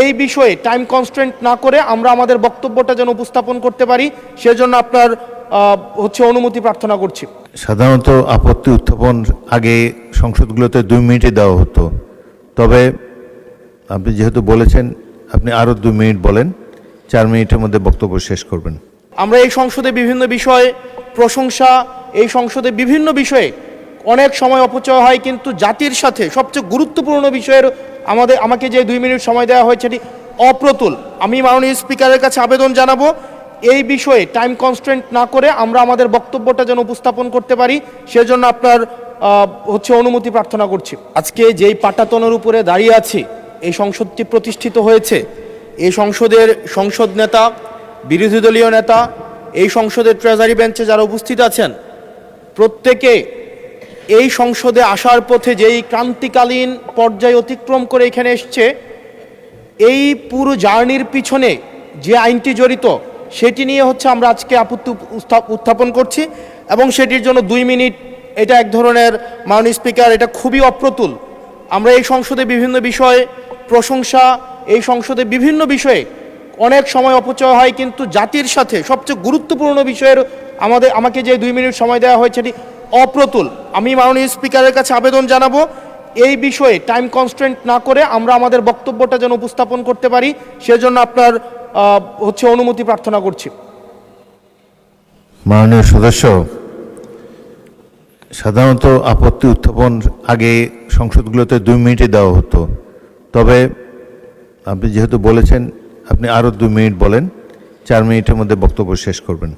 এই বিষয়ে time constraint না করে আমরা আমাদের বক্তব্যটা যেন উপস্থাপন করতে পারি সেজন্য আপনার অনুমতি প্রার্থনা করছি। সাধারণত আপত্তি উত্থাপন আগে সংসদগুলোতে 2 মিনিটে দেওয়া হতো, তবে আপনি যেহেতু বলেছেন আপনি আরও 2 মিনিট বলেন, 4 মিনিটের মধ্যে বক্তব্য শেষ করবেন। আমরা এই সংসদে বিভিন্ন বিষয়ে প্রশংসা, এই সংসদে বিভিন্ন বিষয়ে অনেক সময় অপচয় হয়, কিন্তু জাতির সাথে সবচেয়ে গুরুত্বপূর্ণ বিষয়ের আমাকে যে 2 মিনিট সময় দেওয়া হয়েছে এটি অপ্রতুল। আমি মাননীয় স্পিকারের কাছে আবেদন জানাবো এই বিষয়ে টাইম কনস্ট্রেন্ট না করে আমরা আমাদের বক্তব্যটা যেন উপস্থাপন করতে পারি সেজন্য আপনার অনুমতি প্রার্থনা করছি। আজকে যেই পাটাতনের উপরে দাঁড়িয়ে আছি, এই সংসদটি প্রতিষ্ঠিত হয়েছে, এই সংসদের সংসদ নেতা, বিরোধী দলীয় নেতা, এই সংসদের ট্রেজারি বেঞ্চে যারা উপস্থিত আছেন, প্রত্যেকে এই সংসদে আসার পথে যেই ক্রান্তিকালীন পর্যায় অতিক্রম করে এখানে এসছে, এই পুরো জার্নির পিছনে যে আইনটি জড়িত সেটি নিয়ে আমরা আজকে আপত্তি উত্থাপন করছি এবং সেটির জন্য 2 মিনিট এটা এক ধরনের, মাননীয় স্পিকার, এটা খুবই অপ্রতুল। আমরা এই সংসদে বিভিন্ন বিষয়ে প্রশংসা, এই সংসদে বিভিন্ন বিষয়ে অনেক সময় অপচয় হয়, কিন্তু জাতির সাথে সবচেয়ে গুরুত্বপূর্ণ বিষয়ের আমাকে যে 2 মিনিট সময় দেওয়া হয়েছে এটি অপ্রতুল। আমি মাননীয় স্পিকারের কাছে আবেদন জানাবো এই বিষয়ে টাইম কনস্ট্রেন্ট না করে আমরা আমাদের বক্তব্যটা যেন উপস্থাপন করতে পারি সেজন্য আপনার অনুমতি প্রার্থনা করছি। মাননীয় সদস্য, সাধারণত আপত্তি উত্থাপন আগে সংসদগুলোতে 2 মিনিটে দেওয়া হতো, তবে আপনি যেহেতু বলেছেন আপনি আরও 2 মিনিট বলেন, 4 মিনিটের মধ্যে বক্তব্য শেষ করবেন।